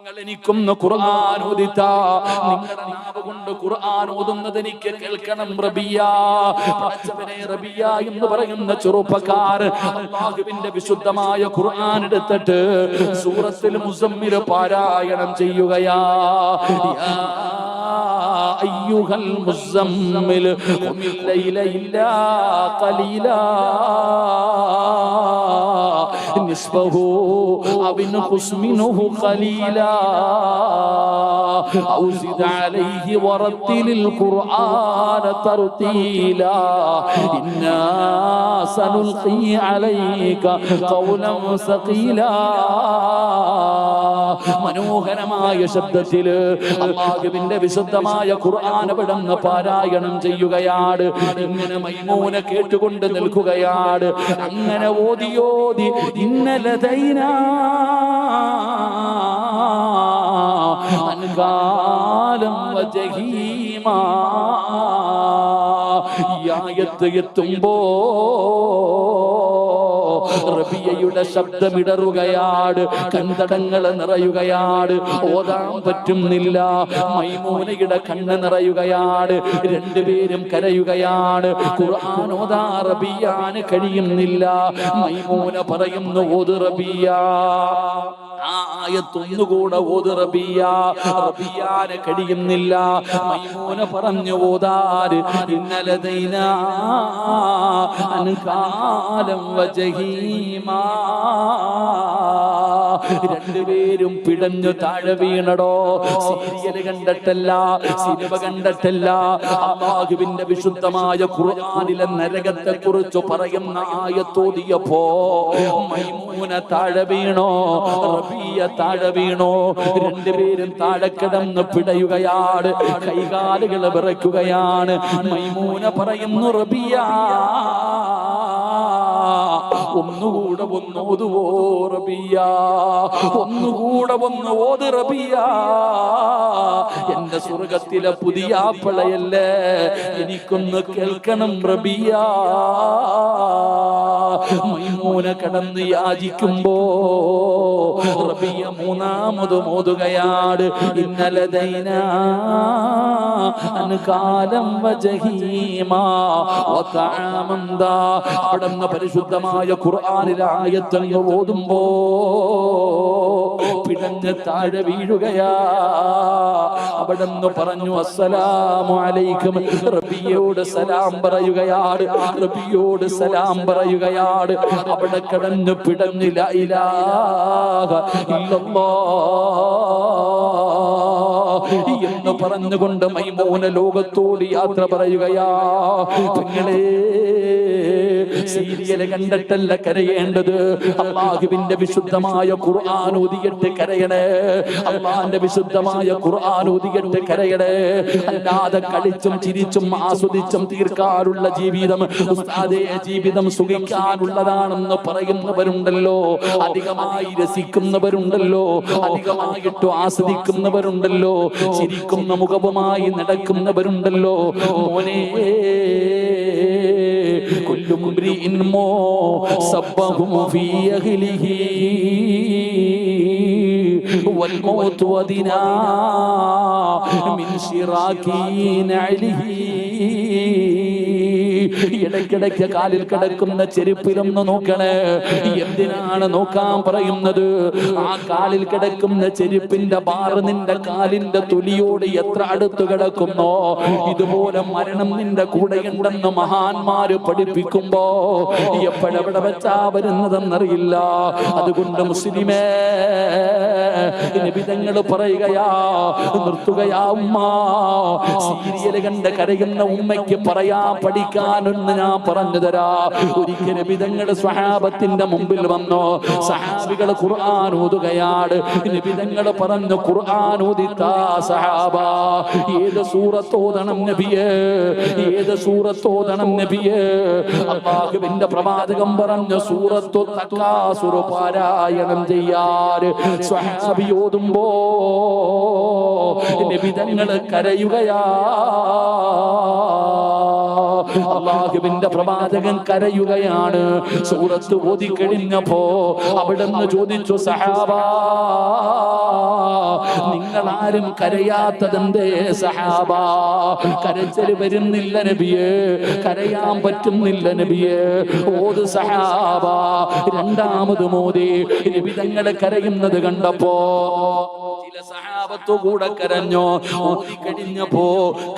നിങ്ങൾ എനിക്കൊന്ന് ഖുർആൻ ഓദിത്താ, നിങ്ങളുടെ നാവ് കൊണ്ട് ഖുർആൻ ഓതുന്നത് എനിക്ക് കേൾക്കണം റബിയ. പടച്ചവനെ, റബിയ എന്ന് പറയുന്ന ചെറുപ്പക്കാരൻ അല്ലാഹുവിന്റെ വിശുദ്ധമായ ഖുർആൻ എടുത്തിട്ട് സൂറത്തുൽ മുസമ്മിൽ പാരായണം ചെയ്യുകയാ. യാ അയ്യുഹൽ മുസമ്മിൽ ഖുമിൽ ലൈല ഇല്ലാ ഖലീലാ നിസ്ഫഹു അവ ഇൻഖുസ് മിൻഹു ഖലീലാ ഔ സിദ് അലൈഹി വറത്തിലിൽ ഖുർആന തർതീലാ ഇന്നാ സനുൽഖി അലൈക ഖൗലൻ സഖീലാ. മനോഹരമായ ശബ്ദത്തിൽ അല്ലാഹുവിന്റെ വിശുദ്ധമായ ഖുർആൻ അവിടുന്ന് പാരായണം ചെയ്യുകയാണ്. ഇങ്ങനെ മൈമൂന കേട്ടുകൊണ്ട് നിൽക്കുകയാണ്. അങ്ങനെ ഓതി ഇന്നലദൈനാ അൻകാലം വജഹീമാ. ഈ ആയത്ത് എത്തുമ്പോ റബിയയുടെ ശബ്ദമിടറുകയാണ്, കൺതടങ്ങൾ നിറയുകയാണ്, ഓതാൻ പറ്റുന്നില്ല. മൈമൂനയുടെ കണ്ണ് നിറയുകയാണ്, രണ്ടുപേരും കരയുകയാണ്. ഖുർആൻ ഓതാ റബിയാന് കഴിയുന്നില്ല. മൈമൂന പറയുന്നു, ഓത് റബിയ, ആ ആയത്ത് ഒന്നുകൂടെ ഓത് റബിയ. റബിയാന് കഴിയുന്നില്ല. മൈമൂന പറഞ്ഞു ഓതാര് ഇന്നലദൈനാ അൻകാലം വജഹീമാ. രണ്ടുപേരും പിടഞ്ഞു താഴെ വീണടോ. സീരിയൽ കണ്ടിട്ടല്ല, സിനിമ കണ്ടിട്ടല്ല, അല്ലാഹുവിന്റെ വിശുദ്ധമായ ഖുർആനിലെ നരകത്തെ കുറിച്ച് പറയുന്ന ആയത്തോതിയപ്പോ മൈമൂന താഴെ വീണോ, റബിയ താഴെ വീണോ. രണ്ടുപേരും താഴെ കിടന്ന് പിടയുകയാണ്, കൈകാലുകൾ വിറയ്ക്കുകയാണ്. മൈമൂന പറയുന്നു, റബിയ ഒന്നുകൂടെ ഓതുവോ റബിയ, ഒന്നുകൂടെ ഓത് റബിയ. എന്റെ സ്വർഗത്തിലെ പുതിയ ആപ്പിളയല്ലേ, എനിക്കൊന്ന് കേൾക്കണം റബിയ. മൈമൂന കടന്ന് യാചിക്കുമ്പോ റബിയ മൂന്നാമത് ഓതുകയാണ് ഇന്നലദൈനാ അൻകാലം വജഹീമാ വതഅമൻ ദാ. അവിടുന്ന് പരിശുദ്ധമായ ഖുർആനിലെ ആയത്തങ്ങ് ഓതുമ്പോ പിടഞ്ഞ് താഴെ വീഴുകയാ. അവിടുന്ന് പറഞ്ഞു, അസ്സലാമു അലൈക്കും. റബിയോട് സലാം പറയുകയാണ്, റബിയോട് സലാം പറയുകയാണ്. അവിടെ കിടന്ന് പിടഞ്ഞ് ലാ ഇലാഹ ഇല്ലല്ലാഹ് എന്ന് പറഞ്ഞുകൊണ്ട് മൈമൂന ലോകത്തോട് യാത്ര പറയുകയാ. നിങ്ങളെ സീരിയൽ കണ്ടിട്ടല്ല കരയേണ്ടത്, അല്ലാഹുവിന്റെ വിശുദ്ധമായ ഖുർആൻ ഓതിയിട്ട് കരയണേ. അല്ലാഹുവിന്റെ വിശുദ്ധമായ ഖുർആൻ ഓതിയിട്ട് കരയണേ. അല്ലാതെ കളിച്ചും ചിരിച്ചും ആസ്വദിച്ചും തീർക്കാനുള്ള ജീവിതം, ഉസ്താദേ ജീവിതം സുഖിക്കാനുള്ളതാണെന്ന് പറയുന്നവരുണ്ടല്ലോ, അധികമായി രസിക്കുന്നവരുണ്ടല്ലോ, അധികമായിട്ട് ആസ്വദിക്കുന്നവരുണ്ടല്ലോ, ചിരിക്കുന്ന മുഖവുമായി നടക്കുന്നവരുണ്ടല്ലോ. മോനെ, കുല്ലു മുംരിഇൻ സബ്ബഹു ഫീ അഹ്ലിഹി വൽ മൗതു വദിനാ മിൻ ശിറാകി നഅലിഹി. ഇടയ്ക്കിടയ്ക്ക് കാലിൽ കിടക്കുന്ന ചെരുപ്പിലൊന്ന് നോക്കണേ. എന്തിനാണ് നോക്കാൻ പറയുന്നത്? ആ കാലിൽ കിടക്കുന്ന ചെരുപ്പിന്റെ ബാറ് നിന്റെ കാലിന്റെ തൊലിയോട് എത്ര അടുത്ത് കിടക്കുന്നോ, ഇതുപോലെ മരണം നിന്റെ കൂടെയുണ്ടെന്ന് മഹാന്മാര് പഠിപ്പിക്കുമ്പോ എപ്പോഴെവിടെ വെച്ചാ വരുന്നതെന്നറിയില്ല. അതുകൊണ്ട് മുസ്ലിമേ, നിബിധങ്ങൾ പറയുകയാ, നിർത്തുകയാ ഉമ്മ. സീരിയൽ കണ്ട് കരയുന്ന ഉമ്മയ്ക്ക് പറയാ പഠിക്കാനൊന്ന് ഞാൻ പറഞ്ഞു തരാ. ഒരിക്കൽ നിബിധങ്ങൾ സ്വഹാബത്തിന്റെ മുമ്പിൽ വന്നു. സഹാബികൾ ഖുർആൻ ഓതുകയാണ്. നിബിധങ്ങൾ പറഞ്ഞു, ഖുർആൻ ഓദിത്താ സഹാബ. ഏത് സൂറത്ത് ഓതണം നബിയേ, ഏത് സൂറത്ത് ഓതണം നബിയേ? അല്ലാഹുവിന്റെ പ്രവാചകൻ പറഞ്ഞു, സൂറത്തു തകാസുർ പാരായണം ചെയ്യാറ്. സ്വഹാബി ഓതുമ്പോ നിബിധങ്ങൾ കരയുകയാ. അല്ലാഹുവിന്റെ പ്രവാചകൻ കരയുകയാണ്. സൂറത്ത് ഓതി കഴിഞ്ഞപ്പോ അവിടുന്ന് ചോദിച്ചു, സഹാബ നിങ്ങൾ ആരും കരയാത്തതെന്തേ സഹാബ? കരച്ചൽ വരുന്നില്ല നബിയേ, കരയാൻ പറ്റുന്നില്ല നബിയേ. ഓത് സഹാബ. രണ്ടാമത് മോദി നബി തങ്ങളെ കരയുന്നത് കണ്ടപ്പോ ചില സഹാബത്തു കൂടെ കരഞ്ഞു. ഓതി കഴിഞ്ഞപ്പോ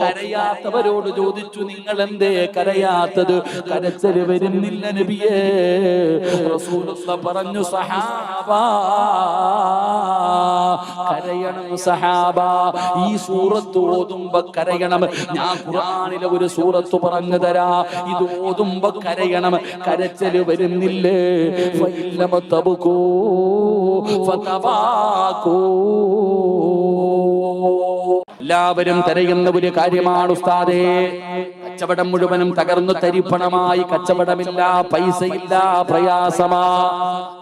കരയാത്തവരോട് ചോദിച്ചു, നിങ്ങൾ എന്തേ കരയാത്തത്? കരച്ചല് വരുന്നില്ല നബിയേ. റസൂലുള്ളാഹി പറഞ്ഞു, സഹാബ കരയണം സഹാബ. ഈ സൂറത്ത് ഓതുമ്പോ കരയണം. ഞാൻ ഖുർആനിലെ ഒരു സൂറത്ത് പറഞ്ഞു തരാ, ഇത് ഓതുമ്പോ കരയണം. കരച്ചല് വരുന്നില്ലേ? ഫഇല്ലമ തബ്കൂ ഫതബാകൂ. എല്ലാവരും കരയുന്ന ഒരു കാര്യമാണ് ഉസ്താദേ. കച്ചവടം മുഴുവനും തകർന്നു തരിപ്പണമായി. കച്ചവടമില്ല, പൈസയില്ല, പ്രയാസമാ.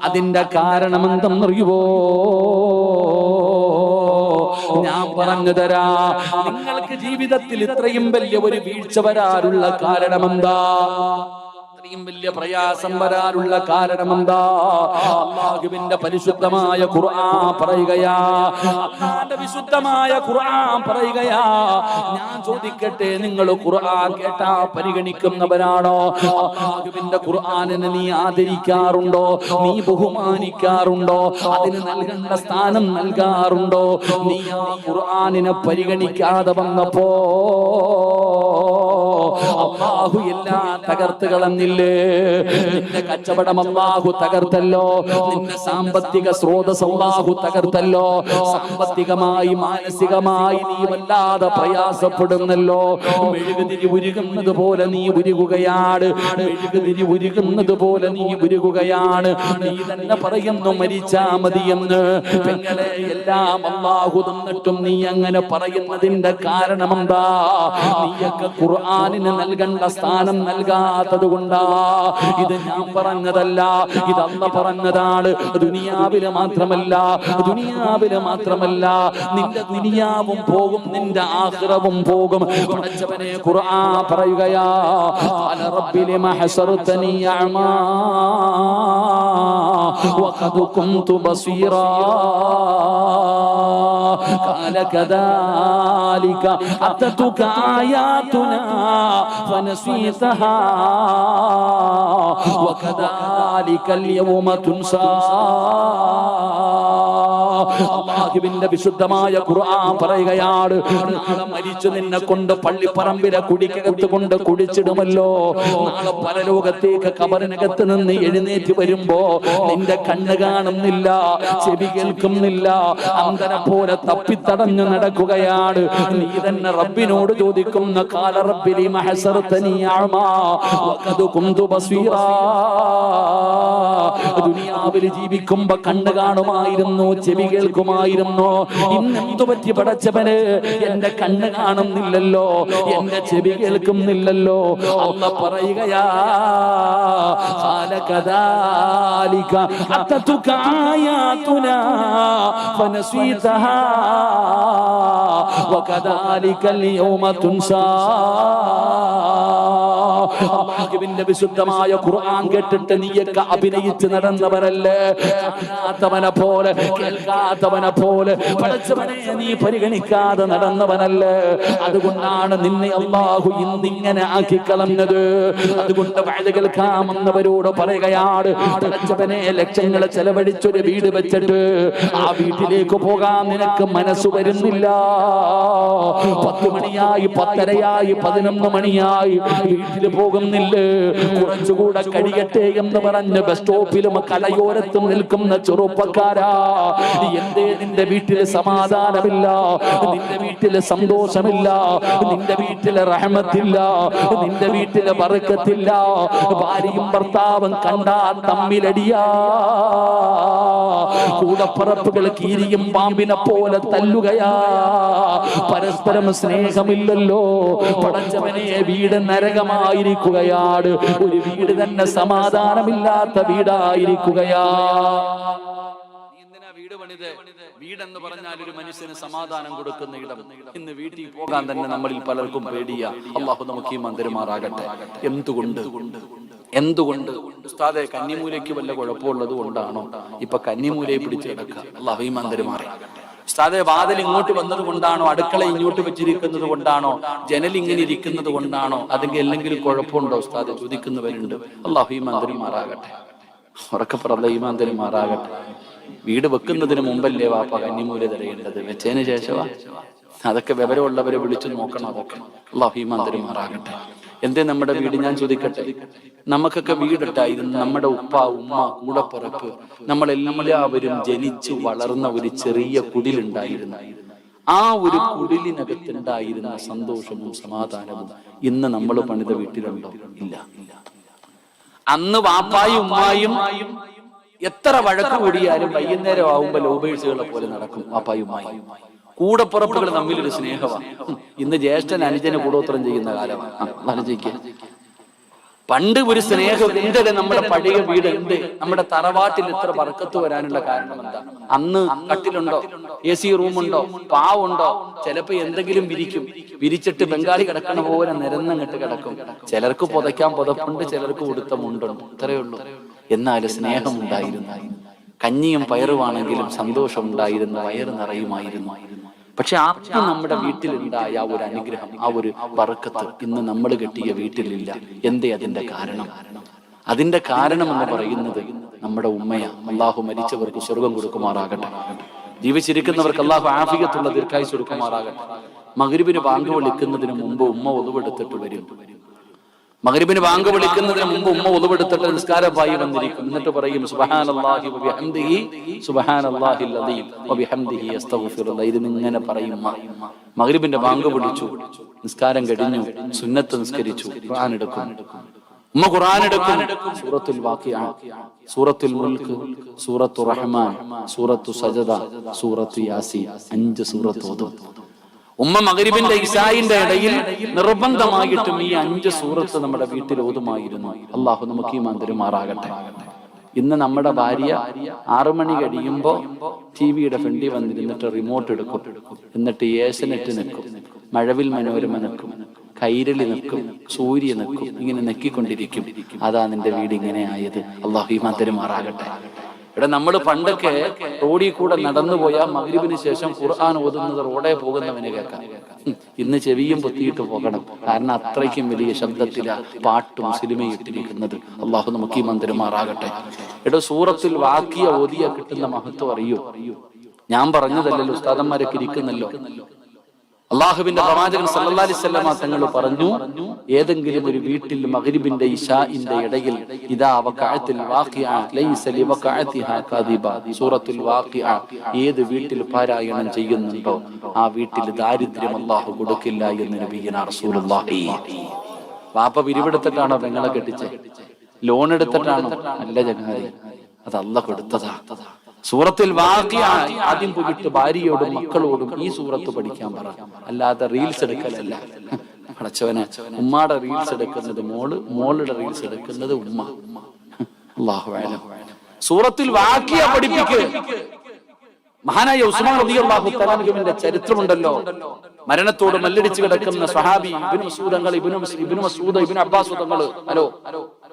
അതിന്റെ കാരണം എന്തെന്നറിയുവോ? ഞാൻ പറഞ്ഞു തരാ. നിങ്ങൾക്ക് ജീവിതത്തിൽ ഇത്രയും വലിയ ഒരു വീഴ്ച വരാനുള്ള കാരണമെന്താ? ഇത്രയും വലിയ പ്രയാസം വരാനുള്ള കാരണമെന്താ? അല്ലാഹുവിന്റെ പരിശുദ്ധമായ ഖുർആൻ പറയുകയാ. അല്ലാഹുവിന്റെ വിശുദ്ധമായ ഖുർആൻ പറയുകയാ. ഞാൻ ചോദിക്കട്ടെ, നിങ്ങൾ ഖുർആൻ കേട്ടാ പരിഗണിക്കുന്നവരാണോ? അല്ലാഹുവിന്റെ ഖുർആനിനെ നീ ആദരിക്കാറുണ്ടോ? നീ ബഹുമാനിക്കാറുണ്ടോ? അതിന് നൽകേണ്ട സ്ഥാനം നൽകാറുണ്ടോ? നീ ആ ഖുർആനിനെ പരിഗണിക്കാതെ വന്നപ്പോ അല്ലാഹു എല്ലാം തകർത്ത് കളഞ്ഞില്ലേ? നിന്റെ കച്ചവടം അല്ലാഹു തകർത്തല്ലോ. നിന്റെ സാമ്പത്തിക സ്രോതസ് അല്ലാഹു തകർത്തല്ലോ. സാമ്പത്തികമായി മാനസികമായി നീ വല്ലാതെ പ്രയാസപ്പെടുന്നല്ലോ. മെഴുകുതിരി ഉരുകുന്നത് പോലെ നീ ഉരുകുകയാണ്. മെഴുകുതിരി ഉരുകുന്നത് പോലെ നീ ഉരുകുകയാണ്. നീ തന്നെ പറയുന്നു മരിച്ചാ മതിയെന്ന്. പെങ്ങളെ, എല്ലാം അല്ലാഹു തന്നിട്ടും നീ അങ്ങനെ പറയുന്നതിന്റെ കാരണം എന്താ? നീയൊക്കെ ഖുർആനിന് നൽകേണ്ട സ്ഥാനം നൽകാത്തത് കൊണ്ടാ. ഇത് ഞാൻ പറഞ്ഞതല്ല, ഇത് അല്ലാഹു പറഞ്ഞതാണ്. ദുനിയാവില് മാത്രമല്ല, ദുനിയാവില് മാത്രമല്ല, നിന്റെ ദുനിയാവും പോകും, നിന്റെ ആഖിറവും പോകും. പടച്ചവനെ ഖുർആൻ പറയുകയാ, ഖാല റബ്ബി ലിമ ഹസർതനി അഅമാ വഖദ് കുൻതു ബസീറാ ഖാല കദാലിക അതതുക ആയാതുനാ ഫനസീതഹാ വകദാലിക അൽയൗമ തുൻസാ. അല്ലാഹുവിന്റെ വിശുദ്ധമായ ഖുർആൻ പറയുകയാണ്, നാളെ മരിച്ചു നിന്നെ കൊണ്ട് പള്ളിപ്പറമ്പിലെ കുടിക്കകത്ത് കൊണ്ട് കുടിച്ചിടുമല്ലോ. നാളെ പരലോകത്തേക്ക് ഖബറിനകത്ത് നിന്ന് എഴുന്നേറ്റ് വരുമ്പോ നിന്റെ കണ്ണ് കാണുന്നില്ല, ചെവി കേൾക്കുന്നില്ല, അന്ധനെ പോലെ തപ്പിത്തടഞ്ഞു നടക്കുകയാണ്. നീ തന്നെ റബ്ബിനോട് ചോദിക്കുന്ന, ഖാല റബ്ബി ലിമ ഹസർതനി അഅമാ വഖദ് കുൻതു ബസീറാ. ദുനിയാവിൽ ജീവിക്കുമ്പോ കണ്ണ് കാണുമായിരുന്നു, ചെവി കേൾക്കുമായിരുന്നു. ഇന്നെന്തു പറ്റി പടച്ചവന്? എന്റെ കണ്ണ് കാണുന്നില്ലല്ലോ, എന്റെ ചെവി കേൾക്കുന്നില്ലല്ലോ. അല്ലാഹു പറയുകയാ, ഖാല കദാലിക അതതുക ആയാതുനാ ഫനസീതഹാ വകദാലിക അൽയൗമ തുൻസാ. അല്ലാഹുവിന്റെ വിശുദ്ധമായ ഖുർആൻ കേട്ടിട്ട് നീയൊക്കെ അഭിനയിച്ച് നടന്നവരല്ലേ? കാണാത്തവനെ പോലെ, കേൾക്കാത്തവനെ പോലെ പടച്ചവനെ നീ പരിഗണിക്കാതെ നടന്നവനല്ലേ? അതുകൊണ്ടാണ് നിന്നെ അല്ലാഹു ഇന്നിങ്ങനെ ആക്കി കളഞ്ഞത്. അതുകൊണ്ട് വഅദ കേൾക്കാമെന്നവരോട് പറയുകയാണ്, പടച്ചവനെ ലക്ഷങ്ങളെ ചെലവഴിച്ചൊരു വീട് വെച്ചിട്ട് ആ വീട്ടിലേക്ക് പോകാൻ നിനക്ക് മനസ്സ് വരുന്നില്ല. 10 മണിയായി, 10:30 11 മണിയായി, വീട്ടിൽ പോകുന്നില്ലേ? കുറച്ചുകൂടെ കഴിയട്ടെ എന്ന് പറഞ്ഞ് ബസ് സ്റ്റോപ്പിലും കലയോരത്തും നിൽക്കുന്ന ചെറുപ്പക്കാരാ, എന്തേ നിന്റെ വീട്ടില് സമാധാനമില്ല? നിന്റെ വീട്ടില് സന്തോഷമില്ല? നിന്റെ വീട്ടില് റഹ്മത്തില്ല? നിന്റെ വീട്ടില് ബർക്കത്തില്ല? ഭാര്യയും ഭർത്താവും കണ്ടാ തമ്മിലടിയാ. കൂടപ്പറപ്പുകൾ കീരിയും പാമ്പിനെ പോലെ തല്ലുകയാ. പരസ്പരം സ്നേഹമില്ലല്ലോ. പടച്ചവനെ, വീട് നരകമായിരിക്കുകയാണ്. ഒരു വീട് തന്നെ സമാധാനമില്ലാത്ത വീടായിരിക്കുകയാ. വീടെന്ന് പറഞ്ഞാൽ ഒരു മനുഷ്യന് സമാധാനം കൊടുക്കുന്ന ഇടം. ഇന്ന് വീട്ടിൽ പോകാൻ തന്നെ നമ്മളിൽ പലർക്കും പേടിയാ. അല്ലാഹു നമുക്ക് ഈ മന്ദിരമാറാകട്ടെ. എന്തുകൊണ്ട് ഉസ്താദെ, കന്നിമൂലയ്ക്ക് വല്ല കുഴപ്പമുള്ളത് കൊണ്ടാണോ ഇപ്പൊ കന്നിമൂലയെ പിടിച്ചു കിടക്കുക? അല്ലാഹു ഈ മന്ദിരമാറാകട്ടെ. ഉസ്താദെ വാതിൽ ഇങ്ങോട്ട് വന്നത് കൊണ്ടാണോ, അടുക്കള ഇങ്ങോട്ട് വെച്ചിരിക്കുന്നത് കൊണ്ടാണോ, ജനൽ ഇങ്ങനെ ഇരിക്കുന്നത് കൊണ്ടാണോ, അതെങ്കിൽ എന്തെങ്കിലും കുഴപ്പമുണ്ടോ ഉസ്താദെ ചോദിക്കുന്നവരുണ്ട്. അല്ലാഹു ഈമാൻ തരുമാറാകട്ടെ. ഉറക്കെ പറഞ്ഞ ഈമാൻ തരുമാറാകട്ടെ. വീട് വെക്കുന്നതിന് മുമ്പല്ലേ വാപ്പ കന്നിമൂല തരേണ്ടത്, വെച്ചതിന് ശേഷമാ. അതൊക്കെ വിവരമുള്ളവരെ വിളിച്ചു നോക്കണം. അതൊക്കെ അല്ലാഹു ഈമാൻ തരുമാറാകട്ടെ. എന്തേ നമ്മുടെ വീട്, ഞാൻ ചോദിക്കട്ടെ, നമുക്കൊക്കെ വീടിട്ടായിരുന്നു. നമ്മുടെ ഉപ്പ ഉമ്മ കൂടപ്പിറപ്പ് നമ്മളെല്ലാവരും ജനിച്ചു വളർന്ന ഒരു ചെറിയ കുടിലുണ്ടായിരുന്നു. ആ ഒരു കുടിലിനകത്തുണ്ടായിരുന്ന സന്തോഷവും സമാധാനവും ഇന്ന് നമ്മൾ പണിത വീട്ടിലുണ്ടോ? ഇല്ല. അന്ന് വാപ്പായും ഉമ്മായും എത്ര വഴക്ക് കൂടിയാലും വൈകുന്നേരം ആവുമ്പോ ലോബേഴ്സുകളെ പോലെ നടക്കും. വാപ്പായും ഉമ്മായും കൂടപ്പുറപ്പുകൾ തമ്മിലൊരു സ്നേഹമാണ്. ഇന്ന് ജ്യേഷ്ഠൻ അനുജന് കൂടോത്രം ചെയ്യുന്ന കാലമാണ്. ആലോചിക്കുക, പണ്ട് ഒരു സ്നേഹം എന്തൊക്കെ നമ്മുടെ പഴയ വീട് എന്ത്, നമ്മുടെ തറവാട്ടിൽ ഇത്ര ബർക്കത്ത് വരാനുള്ള കാരണം എന്താ? അന്ന് കട്ടിലുണ്ടോ, AC റൂമുണ്ടോ, പാവുണ്ടോ, ചിലപ്പോ എന്തെങ്കിലും വിരിച്ചിട്ട് ബംഗാളി കിടക്കണ പോലെ നിരന്നങ്ങിട്ട് കിടക്കും. ചിലർക്ക് പുതയ്ക്കാൻ പുതപ്പുണ്ട്, ചിലർക്ക് ഉടുത്ത മുണ്ടുണ്ട്. ഇത്രയേ ഉള്ളൂ. എന്നാൽ സ്നേഹം ഉണ്ടായിരുന്നു. കഞ്ഞിയും പയറുവാണെങ്കിലും സന്തോഷം ഉണ്ടായിരുന്നു, വയറ് നിറയുമായിരുന്നു. പക്ഷെ ആത്മ നമ്മുടെ വീട്ടിലുണ്ടായ ആ ഒരു അനുഗ്രഹം, ആ ഒരു ബർക്കത്ത് ഇന്ന് നമ്മൾ കെട്ടിയ വീട്ടിലില്ല. എന്തേ അതിന്റെ കാരണം? അതിന്റെ കാരണം എന്ന് പറയുന്നത് നമ്മുടെ ഉമ്മയാ. അള്ളാഹു മരിച്ചവർക്ക് സ്വർഗം കൊടുക്കുമാറാകട്ടെ. ജീവിച്ചിരിക്കുന്നവർക്ക് അള്ളാഹു ആഫിയത്തുള്ള ദീർഘായുസ്സ് കൊടുക്കുമാറാകട്ടെ. മഗ്രിബിന് ബാങ്ക് വിളിക്കുന്നതിന് മുമ്പ് ഉമ്മ ഒതുവെടുത്തിട്ട് വരും. മഗ്രിബിന് ബാങ്ക് വിളിക്കുന്നതിന് മുമ്പ് ഉമ്മ ഒതുവെടുത്തിട്ട് നിസ്കാരമായി വന്നിരിക്കും. എന്നിട്ട് പറയും സുബ്ഹാനല്ലാഹി വബിഹംദിഹി സുബ്ഹാനല്ലാഹിൽ അദീം വബിഹംദിഹി അസ്തഗ്ഫിറുല്ലാഹ്. ഇത് ഇങ്ങനെ പറയും. മഗ്രിബിന്റെ ബാങ്ക് വിളിച്ചു, നിസ്കാരം കഴിഞ്ഞു, സുന്നത്ത് നിസ്കരിച്ചു, ഖുർആൻ എടുക്കും. ഉമ്മ ഖുർആൻ എടുക്കും. സൂറത്തുൽ വാഖിഅ, സൂറത്തുൽ മുൽക്ക്, സൂറത്തുർ റഹ്മാൻ, സൂറത്തു സജദ, സൂറത്തു യാസീൻ, 5 സൂറത്ത് ഓതും. ഉമ്മ മഗ്രിബിന്റെ ഇശാഇന്റെ ഇടയിൽ നിർബന്ധമായിട്ടും ഈ 5 സൂറത്ത് നമ്മുടെ വീട്ടിൽ ഓതുമായിരുന്നു. അള്ളാഹു നമുക്ക് ഈമാൻ തരുമാറാകട്ടെ. ഇന്ന് നമ്മുടെ ഭാര്യ 6 മണി കഴിയുമ്പോ ടിവിയുടെ ഫ്രണ്ടിൽ വന്നിരുന്നിട്ട് റിമോട്ട് എടുക്കും. എന്നിട്ട് ഏഷ്യനെറ്റ് നിൽക്കും, മഴവിൽ മനോരമ നിൽക്കും, കൈരളി നിൽക്കും, സൂര്യ നിൽക്കും. ഇങ്ങനെ നെക്കിക്കൊണ്ടിരിക്കും. അതാ നിന്റെ വീട് ഇങ്ങനെ ആയത്. അള്ളാഹു ഈമാൻ തരുമാറാകട്ടെ. ഇവിടെ നമ്മൾ പണ്ടൊക്കെ റോഡിൽ കൂടെ നടന്നു പോയാൽ മഗ്രിബിന് ശേഷം ഖുർആൻ ഓതുന്നത് റോഡേ പോകുന്നവന് കേൾക്കാം. ഇന്ന് ചെവിയും പൊത്തിയിട്ട് പോകണം. കാരണം അത്രയ്ക്കും വലിയ ശബ്ദത്തിലാ പാട്ടും സിനിമയും ഇട്ടിരിക്കുന്നത്. അള്ളാഹു നമുക്ക് ഈമാൻ തരുമാറാകട്ടെ. ഇവിടെ സൂറത്തുൽ വാഖിഅ ഓതിയ കിട്ടുന്ന മഹത്വം അറിയോ? ഞാൻ പറഞ്ഞതല്ലല്ലോ, ഉസ്താദന്മാരൊക്കെ ഇരിക്കുന്നല്ലോ. അള്ളാഹുവിന്റെ പ്രവാചകൻ സല്ലല്ലാഹു അലൈഹി വസല്ലമ തങ്ങൾ പറഞ്ഞു, ഏതെങ്കിലും ഒരു വീട്ടിൽ മഗ്രിബിന്റെ ഇശാഇന്റെ ഇടയിൽ ഇദാ വഖഅത്തിൽ വാഖിഅ ലൈസ ലിവഖഅതിഹാ കാദിബ, സൂറത്തുൽ വാഖിഅ ഏത് വീട്ടിൽ പാരായണം ചെയ്യുന്നുണ്ടോ ആ വീട്ടിൽ ദാരിദ്ര്യം അള്ളാഹു കൊടുക്കില്ല എന്ന് നബിയുനാ റസൂലുള്ളാഹി. വാപ്പ പിരിവെടുത്തിട്ടാണോ പെങ്ങളെ കെട്ടിച്ചേ? ലോൺ എടുത്തിട്ടാണോ? അല്ല ചങ്ങാതി, അത് അള്ളാഹ് കൊടുത്തതാ. സൂറത്തുൽ വാഖിഅ ആദ്യം പോയിട്ട് ഭാര്യയോടും മക്കളോടും ഈ സൂറത്ത് പഠിക്കാൻ പറ. അല്ലാതെ റീൽസ് എടുക്കലല്ല. പടച്ചവനെ, ഉമ്മാടെ റീൽസ് എടുക്കുന്നത് മോള്, മോളുടെ റീൽസ് എടുക്കുന്നത് ഉമ്മ. അല്ലാഹു അഅലം. സൂറത്തുൽ വാഖിഅ പഠിപ്പിക്ക്. മഹാനായ ഉസ്മാൻ റളിയല്ലാഹു തആല അൻഹുവിന്റെ ചരിത്രമുണ്ടല്ലോ. മരണത്തോട് മല്ലടിച്ച് കിടക്കുന്ന സ്വഹാബി ഇബ്നു മസ്ഊദ് ഇബ്നു അബ്ബാസ് തങ്ങൾ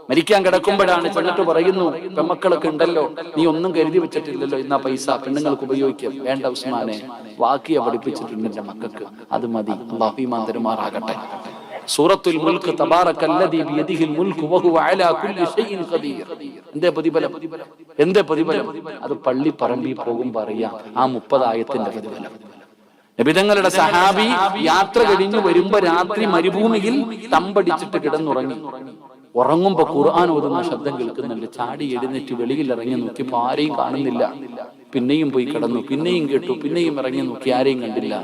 മരിക്കാൻ കിടക്കുമ്പോഴാണ് ചെന്നിട്ട് പറയുന്നു, പെമ്മക്കളൊക്കെ ഉണ്ടല്ലോ, നീ ഒന്നും കരുതി വെച്ചിട്ടില്ലല്ലോ, ഇന്നാ പൈസ പെണ്ണുങ്ങൾക്ക് ഉപയോഗിക്കാം. വേണ്ട ഉസ്മാനെ, വാഖിഅ പഠിപ്പിച്ചിട്ടുണ്ട് എന്റെ മക്കൾക്ക്, അത് മതി. അല്ലാഹു ഈമാൻ തരുമാറാകട്ടെ. സൂറത്തുൽ മുൽക്ക്, തബാറകല്ലദീ ബിയദിഹിൽ മുൽക്കു വഹുവ അലാ കുല്ലി ഷൈഇൻ ഖദീർ. എന്തേ പ്രതിഫലം? അത് പള്ളി പറമ്പിൽ പോകുമ്പോ അറിയാം ആ 30 ആയത്തിന്റെ പ്രതിഫലം. നബിതങ്ങളുടെ സഹാബി യാത്ര കഴിഞ്ഞു വരുമ്പോ രാത്രി മരുഭൂമിയിൽ തമ്പടിച്ചിട്ട് കിടന്നുറങ്ങി. ഉറങ്ങുമ്പോ ഖുർആൻ ഓതുന്ന ശബ്ദം കേൾക്കുന്നുണ്ട്. ചാടി എഴുന്നേറ്റ് വെളിയിൽ ഇറങ്ങി നോക്കിയപ്പോ ആരെയും കാണുന്നില്ല. പിന്നെയും പോയി കിടന്നു, പിന്നെയും കേട്ടു, പിന്നെയും ഇറങ്ങി നോക്കി, ആരെയും കണ്ടില്ല.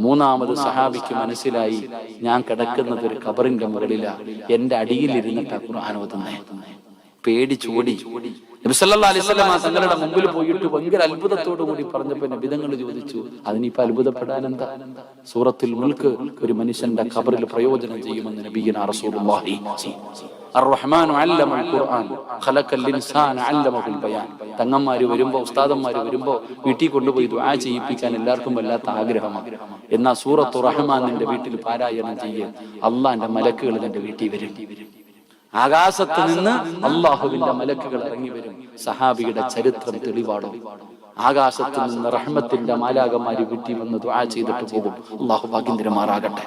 3ാമത് സഹാബിക്ക് മനസ്സിലായി, ഞാൻ കിടക്കുന്നത് ഒരു ഖബറിന്റെ മുകളിലാ, എന്റെ അടിയിലിരുന്നിട്ടാ ഖുർആൻ ഓതുന്നേ. പേടിച്ചോടി. നബി സല്ലല്ലാഹു അലൈഹി വസല്ലം തങ്ങളുടെ മുമ്പിൽ പോയിട്ട് ഭയങ്കര അത്ഭുതത്തോടു കൂടി പറഞ്ഞപ്പോ നബിതങ്ങൾ ചോദിച്ചു, അതിനിപ്പോ അത്ഭുതപ്പെടാൻ എന്താ? സൂറത്തുൽ മുൽക്ക് ഒരു മനുഷ്യന്റെ ഖബറിൽ പ്രയോജനം ചെയ്യുമെന്ന് നബിയുനാ റസൂലുള്ളാഹി. അർ-റഹ്മാനു അല്ലമൽ ഖുർആൻ ഖലഖൽ ഇൻസാന അല്ലമഹുൽ ബയാൻ. തങ്ങന്മാര് വരുമ്പോ, ഉസ്താദന്മാര് വരുമ്പോ വീട്ടിൽ കൊണ്ടുപോയി ദുആ ചെയ്യിപ്പിക്കാൻ എല്ലാവർക്കും വല്ലാത്ത ആഗ്രഹമാണ്. എന്നാ സൂറത്തുർ റഹ്മാൻ നിന്റെ വീട്ടിൽ പാരായണം ചെയ്യേ, അള്ളാന്റെ മലക്കുകൾ നിന്റെ വീട്ടിൽ വരും. ആകാശത്ത് നിന്ന് അള്ളാഹുവിന്റെ മലക്കുകൾ ഇറങ്ങി വരും. സഹാബിയുടെ ചരിത്രം തെളിവാടോ. ആകാശത്തിൽ നിന്ന് റഹ്മത്തിന്റെ മാലാകമാരി വീട്ടി വന്ന് ദുആ ചെയ്തിട്ട് പോകും. അല്ലാഹു ഭാഗ്യം തരുമാറാകട്ടെ.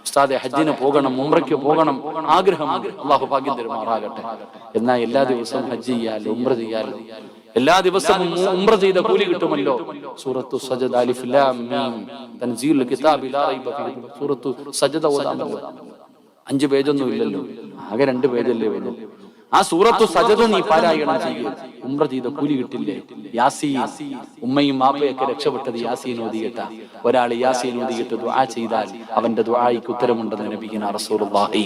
ഉസ്താദെ ഹജ്ജിന് പോകണം, ഉംറയ്ക്ക് പോകണം ആഗ്രഹം, അല്ലാഹു ഭാഗ്യം തരുമാറാകട്ടെ. എന്നാൽ എല്ലാ ദിവസവും ഹജ്ജ് ചെയ്യാലോ, ഉംറ ചെയ്യാലോ, എല്ലാ ദിവസവും ഉംറ ചെയ്ത കൂലി കിട്ടുമല്ലോ. സൂറത്തു സജദ അലിഫ് ലാം മീം തൻസീലുൽ കിതാബി ലാ റൈബ ഫീഹി. സൂറത്തു സജദ ഓതാമല്ലോ. 5 പേജൊന്നും ഇല്ലല്ലോ, ആകെ 2 പേജല്ലേ ഉള്ളൂ. ആ സൂറത്തു സജദ നീ പാരായണം ചെയ്യുക, ഉംറ ചെയ്ത കൂലി കിട്ടില്ലേ. യാസീൻ, ഉമ്മയും മാപ്പയൊക്കെ രക്ഷപ്പെട്ടത് യാസീൻ ഓതിയിട്ട. ഒരാൾ യാസീൻ ഓതിയിട്ട് ദുആ ചെയ്താൽ അവന്റെ ദുആയ്ക്ക് ഉത്തരമുണ്ടെന്ന് നബിയുനാ റസൂലുള്ളാഹി.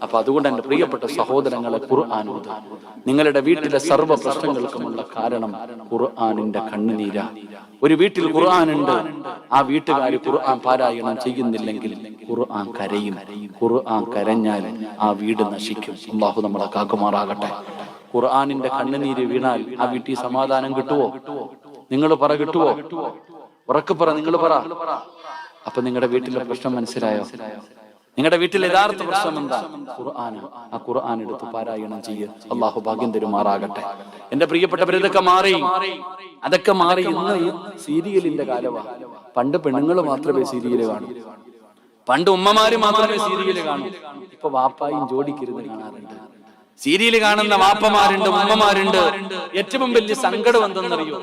അപ്പൊ അതുകൊണ്ട് എന്റെ പ്രിയപ്പെട്ട സഹോദരങ്ങളെ, ഖുർആൻ ഓതുക. നിങ്ങളുടെ വീട്ടിലെ സർവ്വ പ്രശ്നങ്ങൾക്കുമുള്ള കാരണം ഖുർആനിന്റെ കണ്ണുനീരാ. ഒരു വീട്ടിൽ ഖുർആൻ ഉണ്ട്, ആ വീട്ടുകാർ ഖുർആൻ പാരായണം ചെയ്യുന്നില്ലെങ്കിൽ ഖുർആൻ കരയും. ഖുർആൻ കരഞ്ഞാൽ ആ വീട് നശിക്കും. അല്ലാഹു നമ്മളെ കാക്കുമാറാകട്ടെ. ഖുർആനിന്റെ കണ്ണുനീര് വീണാൽ ആ വീട്ടിൽ സമാധാനം കിട്ടുവോ? നിങ്ങൾ പറ, കിട്ടുവോ? ഉറക്കെ പറ, നിങ്ങൾ പറ. അപ്പൊ നിങ്ങളുടെ വീട്ടിലെ പ്രശ്നം മനസ്സിലായോ? നിങ്ങളുടെ വീട്ടിൽ യഥാർത്ഥ പ്രശ്നം എന്താ? ഖുർആൻ. ആ ഖുർആൻ എടുത്ത് പാരായണം ചെയ്യുക. അല്ലാഹു ഭാഗ്യം തരുമാറാകട്ടെ. എന്റെ പ്രിയപ്പെട്ടവർ, ഇതൊക്കെ മാറി, അതൊക്കെ മാറി. ഇന്ന് സീരിയലിന്റെ കാലമാണ്. പണ്ട് പെണ്ണുങ്ങൾ മാത്രമേ സീരിയല് കാണൂ, പണ്ട് ഉമ്മമാര് മാത്രമേ സീരിയല് കാണൂ. ഇപ്പൊ വാപ്പായും ജോഡിക്കിരുന്ന് കാണാറുണ്ട്. സീരിയല് കാണുന്ന വാപ്പമാരുണ്ട്, ഉമ്മമാരുണ്ട്. ഏറ്റവും വലിയ സങ്കടം എന്തെന്നറിയോ?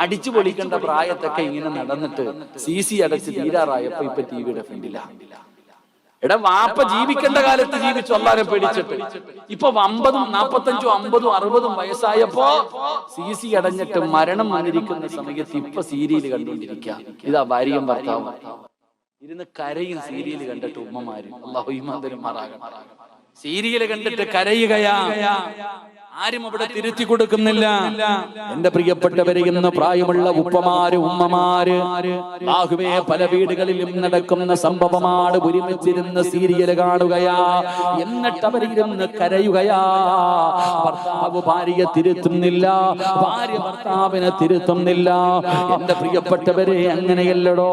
അടിച്ചു പൊളിക്കേണ്ട പ്രായത്തൊക്കെ ഇങ്ങനെ നടന്നിട്ട് CC അടച്ച് തീരാറായപ്പോ ഇപ്പൊ ടിവിയുടെ ഫ്രണ്ടില്ല. എടാ, വാപ്പ ജീവിക്കേണ്ട കാലത്ത് ജീവിച്ചു, അല്ലാഹുവിനെ പേടിച്ചിട്ട്. ഇപ്പൊ 50, 45, 50, 60 വയസ്സായപ്പോ CC അടഞ്ഞിട്ട് മരണം വന്നിരിക്കുന്ന സമയത്ത് ഇപ്പൊ സീരിയല് കണ്ടുകൊണ്ടിരിക്കുക. ഇതാ ഭാര്യയും ഭർത്താവും ഇരുന്ന് കരയും സീരിയല് കണ്ടിട്ട്. ഉമ്മമാര്, അല്ലാഹു ഈമാൻ തരുമാറാകട്ടെ, സീരിയല് കണ്ടിട്ട് കരയുകയാ. ആരും അവിടെ തിരുത്തി കൊടുക്കുന്നില്ല. എന്റെ പ്രിയപ്പെട്ടവരെ, ഇന്ന് പ്രായമുള്ള ഉപ്പമാര്, ഉമ്മമാര്, അല്ലാഹുവേ, പല വീടുകളിലും നടക്കുന്ന സംഭവമാണ്. ഒരുമിച്ചിരുന്ന് സീരിയല് കാണുകയാ, എന്നിട്ട് അവരിരുന്ന് കരയുകയാ. ഭർത്താവ് ഭാര്യയെ തിരുത്തുന്നില്ല, ഭാര്യ ഭർത്താവിനെ തിരുത്തുന്നില്ല. എന്റെ പ്രിയപ്പെട്ടവരെ, അങ്ങനെയല്ലടോ.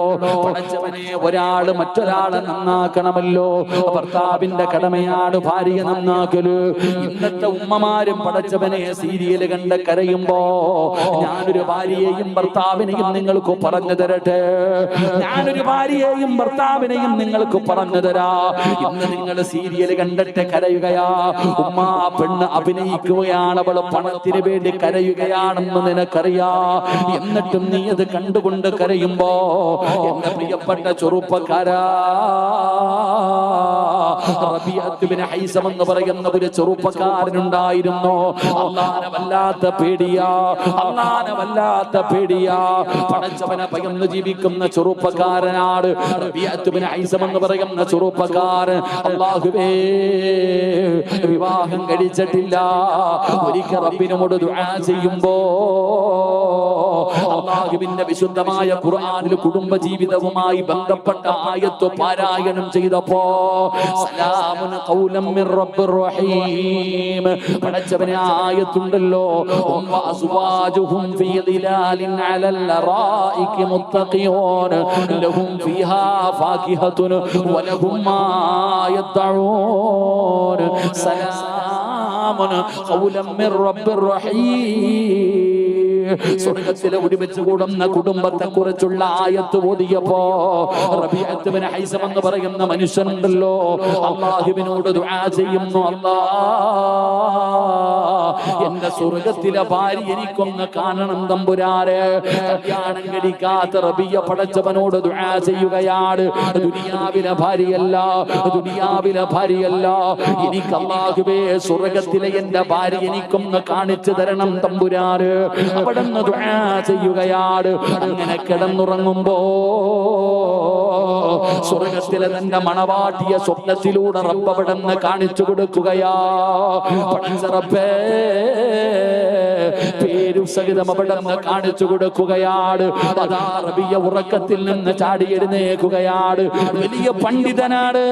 പടച്ചവനെ, ഒരാള് മറ്റൊരാളെ നന്നാക്കണമല്ലോ. ഭർത്താവിന്റെ കടമയാണ് ഭാര്യയെ നന്നാക്കല്. ഇന്നത്തെ ഉമ്മമാരും പടച്ചവനെ സീരിയല് കണ്ട് കരയുമ്പോ, ഞാനൊരു ഭാര്യയെയും ഭർത്താവിനെയും നിങ്ങൾക്ക് പറഞ്ഞു തരട്ടെ. ഞാനൊരു ഭാര്യയെയും ഭർത്താവിനെയും നിങ്ങൾക്ക് പറഞ്ഞു തരാ. ഇന്ന് നിങ്ങൾ സീരിയല് കണ്ടിട്ട് കരയുകയാ. ഉമ്മ, പെണ്ണ് അഭിനയിക്കുകയാണ്, അവള് പണത്തിന് വേണ്ടി കരയുകയാണെന്ന് നിനക്കറിയാ. എന്നിട്ടും നീ അത് കണ്ടുകൊണ്ട് കരയുമ്പോ, എന്റെ പ്രിയപ്പെട്ട ചെറുപ്പക്കാരാ, റബീഅത്ത് ബിൻ ഹൈസം എന്ന് പറയുന്ന ഒരു ചെറുപ്പക്കാരനുണ്ടായിരുന്നു. അല്ലാഹുവിനെ വല്ലാത്ത പേടിയാ, അല്ലാഹുവിനെ വല്ലാത്ത പേടിയാ. പടച്ചവനെ ഭയന്ന് ജീവിക്കുന്ന ചെറുപ്പക്കാരനാണ് റബീഅത്ത് ബിൻ ഹൈസം എന്ന് പറയുന്ന ചെറുപ്പക്കാരൻ. അല്ലാഹുവേ, വിവാഹം കഴിച്ചിട്ടില്ല. ഒരിക്കൽ റബ്ബിനോട് ദുആ ചെയ്യുമ്പോ, അല്ലാഹുവിന്റെ വിശുദ്ധമായ ഖുർആനിൽ കുടുംബ ജീവിതവുമായി ബന്ധപ്പെട്ട ആയത്ത് പാരായണം ചെയ്തപ്പോ, സലാമുൻ ഖൗലൻ മിർ റബ്ബിർ റഹീം, പടച്ചവനെ ആയത്തുണ്ടല്ലോ, വഅസ്വാജുഹും ഫീ ദിലാലിൻ അലൽ അറായികി മുത്തഖിയൂൻ ലഹും ഫീഹാ ഫാകിഹത്തുൻ വലഹും മാ യദ്ഊൻ സലാമുൻ ഖൗലൻ മിർ റബ്ബിർ റഹീം. സ്വർഗ്ഗത്തിലെ ഒരുമിച്ച് കൂടുന്ന കുടുംബത്തെ കുറിച്ചുള്ള ആയത്ത് ഓതിയപ്പോ, റബീഅത്ത് ബിൻ ഹൈസം എന്ന് പറയുന്ന മനുഷ്യനുണ്ടല്ലോ, അല്ലാഹുവിനോട് ദുആ ചെയ്യുന്നു, അല്ലാഹ്, എന്റെ സ്വർഗ്ഗത്തിലെ ഭാര്യ എനിക്കൊന്ന് കാണണം തമ്പുരാനെ. കല്യാണം കഴിക്കാത്ത റബിയ പടച്ചവനോട് ദുആ ചെയ്യുകയാണ്. ദുനിയാവിലെ ഭാര്യയല്ല, ദുനിയാവിലെ ഭാര്യയല്ല, എനിക്ക് അല്ലാഹുവേ സ്വർഗ്ഗത്തിലെ എന്റെ ഭാര്യ എനിക്കൊന്ന് കാണിച്ചു തരണം തമ്പുരാനെ. അവിടുന്ന് ദുആ ചെയ്യുകയാണ്. അങ്ങനെ കിടന്നുറങ്ങുമ്പോ സ്വർഗ്ഗത്തിലെ തന്റെ മണവാട്ടിയ സ്വപ്നത്തിലൂടെ റബ്ബ് അവിടുന്ന് കാണിച്ചു കൊടുക്കുകയാ. പടച്ച റബ്ബേ, പേരും സഹിതം അവിടുന്ന് കാണിച്ചു കൊടുക്കുകയാണ്. അതാ റബിയ ഉറക്കത്തിൽ നിന്ന് ചാടി എഴുന്നേൽക്കുകയാണ്. വലിയ പണ്ഡിതനാണ്.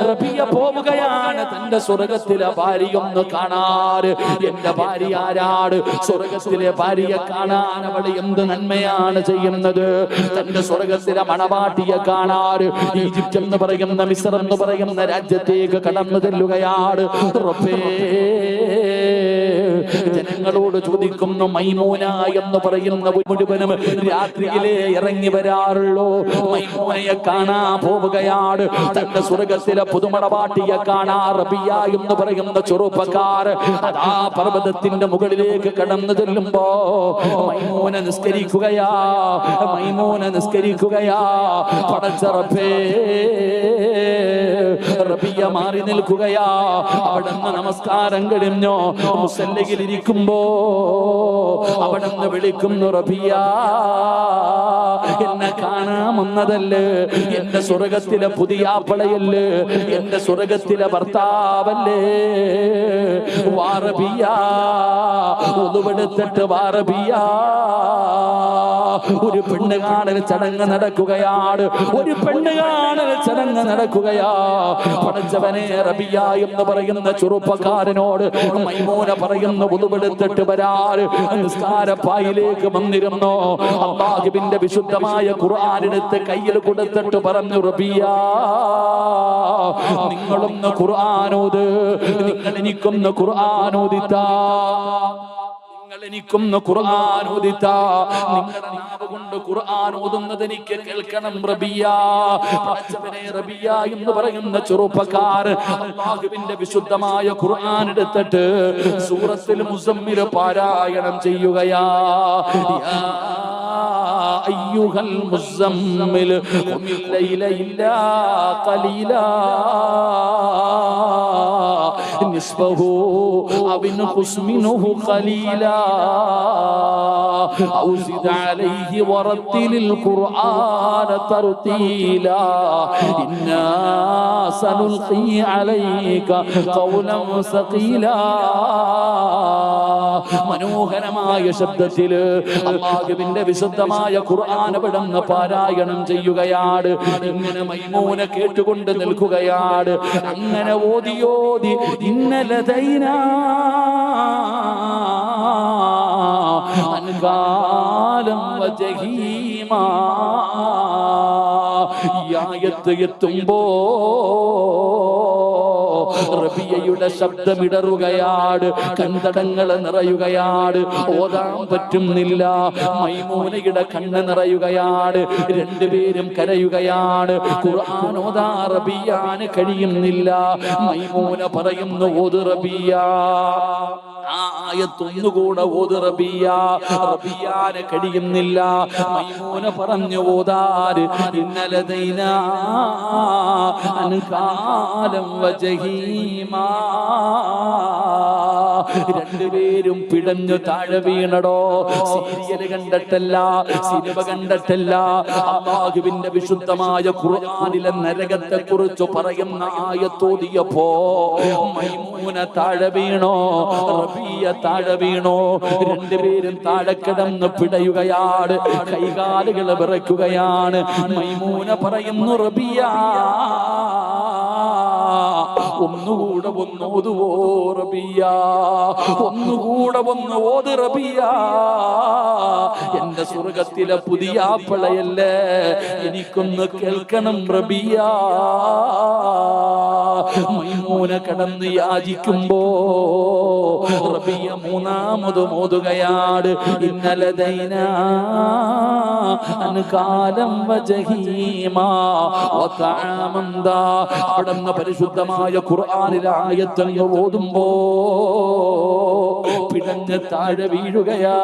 റബിയ പോവുകയാണ് തന്റെ സ്വർഗ്ഗത്തിലെ ഭാര്യയൊന്ന് കാണാൻ. എന്റെ ഭാര്യ ആരാണ്? സ്വർഗ്ഗത്തിലെ ഭാര്യയെ കാണാൻ അവൾ എന്ത് നന്മയാണ് ചെയ്യുന്നത്? തന്റെ സ്വർഗ്ഗത്തിലെ മണവാട്ടിയെ കാണാൻ ഈജിപ്റ്റ് എന്ന് പറയുന്ന, മിസ്ർ എന്ന് പറയുന്ന രാജ്യത്തേക്ക് കടന്നു ചെല്ലുകയാണ്. റബ്ബേ, ജനങ്ങളോട് ചോദിക്കുന്നു, മൈമൂന എന്ന് പറയുന്ന മുഴുവനും രാത്രിയിലെ ഇറങ്ങി വരാറുള്ളൂ. മൈമൂനയെ കാണാൻ പോവുകയാണ്. തന്റെ സ്വർഗത്തിലെ പുതുമണവാട്ടിയെ കാണാ റബിയ എന്ന് പറയുന്ന ചെറുപ്പക്കാർ അതാ പർവ്വതത്തിന്റെ മുകളിലേക്ക് കടന്നു ചെല്ലുമ്പോ മൈമൂന നിസ്കരിക്കുകയാ. മൈമൂന നിസ്കരിക്കുകയാ. പടച്ച റബ്ബേ, റബിയ മാറി നിൽക്കുകയാ. അവിടുന്ന് നമസ്കാരം കഴിഞ്ഞോ മുസല്ലയിൽ ഇരിക്കുമ്പോ അവിടുന്ന് വിളിക്കുന്നു, റബിയ എന്നെ കാണാമെന്നതല്ലേ, എന്റെ സ്വർഗത്തിലെ പുതിയ ആപ്പളയല്ലേ, എന്റെ സ്വർഗത്തിലെ ഭർത്താവല്ലേ, വാറബിയ ഒതുവെടുത്തിട്ട് വാറബിയ. ഒരു പെണ്ണ് കാണൽ ചടങ്ങ് നടക്കുകയാണ്. ഒരു പെണ്ണ് കാണൽ ചടങ്ങ് നടക്കുകയാ. പടച്ചവനെ, റബിയ എന്ന് പറയുന്ന ചെറുപ്പക്കാരനോട് മൈമൂന പറയുന്ന ഒതുവെടുത്തിട്ട് വരാൻ നിസ്കാരപ്പായിലേക്ക് വന്നിരുന്നു. അല്ലാഹുവിന്റെ വിശുദ്ധമായ ഖുർആനെടുത്ത് കയ്യിൽ കൊടുത്തിട്ട് പറഞ്ഞു, റബിയ നിങ്ങളൊന്ന് ഖുർആനോത്, നിങ്ങൾ എനിക്കൊന്ന് ഖുർആനോദിത്താ, എനിക്കൊന്ന് ഖുർആൻ ഓദിത്താ. നിങ്ങളുടെ നാവ് കൊണ്ട് ഖുർആൻ ഓതുന്നത് എനിക്ക് കേൾക്കണം റബിയ. പടച്ചവനെ, റബിയ എന്ന് പറയുന്ന ചെറുപ്പക്കാർ അല്ലാഹുവിന്റെ വിശുദ്ധമായ ഖുർആൻ എടുത്തിട്ട് സൂറത്തുൽ മുസമ്മിൽ പാരായണം ചെയ്യുകയാ. യാ അയ്യുഹൽ മുസമ്മിൽ ഖുമിൽ ലൈല ഇല്ലാ ഖലീലാ നിസ്ഫഹു അവ ഇൻഖുസ് മിൻഹു ഖലീലാ ഔ സിദ് അലൈഹി വറത്തിലിൽ ഖുർആന തർതീലാ ഇന്നാ സനുൽഖി അലൈക ഖൗലൻ സഖീലാ. മനോഹരമായ ശബ്ദത്തിൽ അല്ലാഹുവിന്റെ വിശുദ്ധമായ ഖുർആൻ അവിടുന്ന് പാരായണം ചെയ്യുകയാണ്. ഇങ്ങനെ മൈമൂന കേട്ടുകൊണ്ട് നിൽക്കുകയാണ്. അങ്ങനെ ഓതിയോതി ഇന്നലദൈനാ അൻകാലം വജഹീമാ ഈ ആയത്ത് എത്തുമ്പോ റബിയയുടെ ശബ്ദമിടറുകയാണ്. കൺതടങ്ങൾ നിറയുകയാണ്. ഓതാൻ പറ്റുന്നില്ല. മൈമൂനയുടെ കണ്ണ് നിറയുകയാണ്. രണ്ടുപേരും കരയുകയാണ്. ഖുർആൻ ഓതാ റബിയാന് കഴിയുന്നില്ല. മൈമൂന പറയുന്നു, ഓത് റബിയ, ആ ആയത്തൊന്നുകൂടെ ഓത് റബിയ. റബിയാന് കഴിയുന്നില്ല. മൈമൂന പറഞ്ഞു ഓതാര് ഇന്നലദൈനാ അൻകാലം വജഹീമാ. രണ്ടുപേരും പിടഞ്ഞു താഴെ വീണടോ. സീരിയൽ കണ്ടിട്ടല്ല, സിനിമ കണ്ടിട്ടല്ല, അല്ലാഹുവിന്റെ വിശുദ്ധമായ ഖുർആനിലെ നരകത്തെ കുറിച്ച് പറയുന്ന ആയത്തോതിയപ്പോ മൈമൂന താഴെ വീണോ, റബിയ താഴെ വീണോ. രണ്ടുപേരും താഴെ കിടന്ന് പിടയുകയാണ്. കൈകാലുകൾ വിറയ്ക്കുകയാണ്. മൈമൂന പറയുന്നു, റബിയ ഒന്നുകൂടെ ഒന്ന് ഓതുവോ റബിയ, ഒന്നുകൂടെ ഒന്ന് ഓത് റബിയ. എന്റെ സ്വർഗത്തിലെ പുതിയ ആപ്പളയല്ലേ, എനിക്കൊന്ന് കേൾക്കണം റബിയ. മൈമൂന കടന്ന് യാചിക്കുമ്പോ റബിയ മൂന്നാമത് ഓതുകയാണ് ഇന്നലദൈനാ അൻകാലം വജഹീമാ വതഅമൻ ദാ. അവിടുന്ന് പരിശുദ്ധമായ ഖുർആനിലെ ആയത്തങ്ങ് ഓതുമ്പോ പിടഞ്ഞ് താഴെ വീഴുകയാ.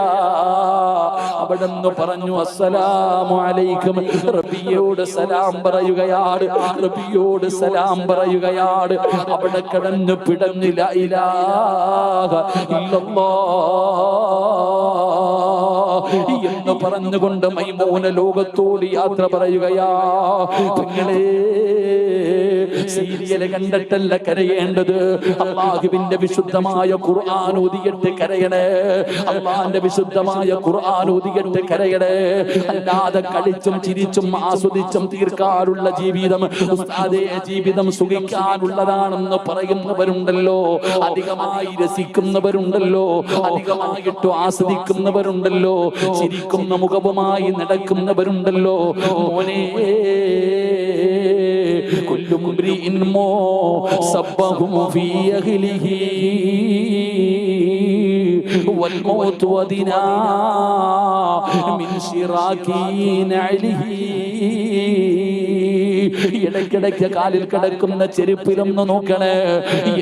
അവിടുന്ന് പറഞ്ഞു, അസ്സലാമു അലൈക്കും. റബിയോട് സലാം പറയുകയാണ്. റബിയോട് സലാം പറയുകയാണ്. അവിടെ കിടന്ന് പിടഞ്ഞ് ലാ ഇലാഹ ഇല്ലല്ലാഹ് എന്ന് പറഞ്ഞുകൊണ്ട് മൈമൂന ലോകത്തോട് യാത്ര പറയുകയാ. പെങ്ങളെ, സീരിയൽ കണ്ടിട്ടല്ല കരയേണ്ടത്. അല്ലാഹുവിന്റെ വിശുദ്ധമായ ഖുർആൻ ഓതിയിട്ട് കരയണേ. അല്ലാഹുവിന്റെ വിശുദ്ധമായ ഖുർആൻ ഓതിയിട്ട് കരയണേ. അല്ലാതെ കളിച്ചും ചിരിച്ചും ആസ്വദിച്ചും തീർക്കാനുള്ള ജീവിതം, ഉസ്താദേ, ജീവിതം സുഖിക്കാനുള്ളതാണെന്ന് പറയുന്നവരുണ്ടല്ലോ, അധികമായി രസിക്കുന്നവരുണ്ടല്ലോ, അധികമായിട്ട് ആസ്വദിക്കുന്നവരുണ്ടല്ലോ, ചിരിക്കുന്ന മുഖവുമായി നടക്കുന്നവരുണ്ടല്ലോ. മോനെ, كل امرئ سبه في أهله والموت ودنا من شراك نعله. ഇടയ്ക്കിടയ്ക്ക് കാലിൽ കിടക്കുന്ന ചെരുപ്പിലൊന്ന് നോക്കണേ.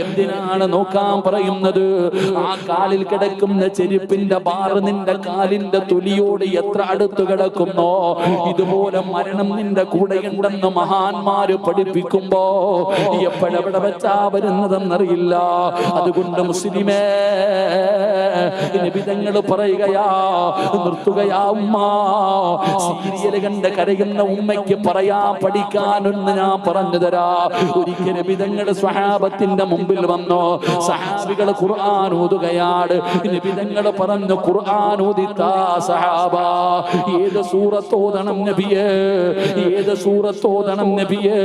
എന്തിനാണ് നോക്കാൻ പറയുന്നത്? ആ കാലിൽ കിടക്കുന്ന ചെരുപ്പിന്റെ ബാറ് നിന്റെ കാലിന്റെ തൊലിയോട് എത്ര അടുത്ത് കിടക്കുന്നോ ഇതുപോലെ മരണം നിന്റെ കൂടെയുണ്ടെന്ന് മഹാന്മാര് പഠിപ്പിക്കുമ്പോ എപ്പോഴെവിടെ വെച്ചാ വരുന്നതെന്നറിയില്ല. അതുകൊണ്ട് മുസ്ലിമേ, നിബിധങ്ങൾ പറയുകയാ, നിർത്തുകയാ ഉമ്മ. സീരിയൽ കണ്ട് കരയുന്ന ഉമ്മയ്ക്ക് പറയാ പഠിക്കാനൊന്ന് ഞാൻ പറഞ്ഞു തരാ. ഒരിക്കൽ നിബിധങ്ങൾ സ്വഹാബത്തിന്റെ മുമ്പിൽ വന്നു. സഹാബികൾ ഖുർആൻ ഓതുകയാണ്. നിബിധങ്ങൾ പറഞ്ഞു, ഖുർആൻ ഓദിത്താ സഹാബ, ഏത് സൂറത്ത് ഓതണം നബിയേ, ഏത് സൂറത്ത് ഓതണം നബിയേ?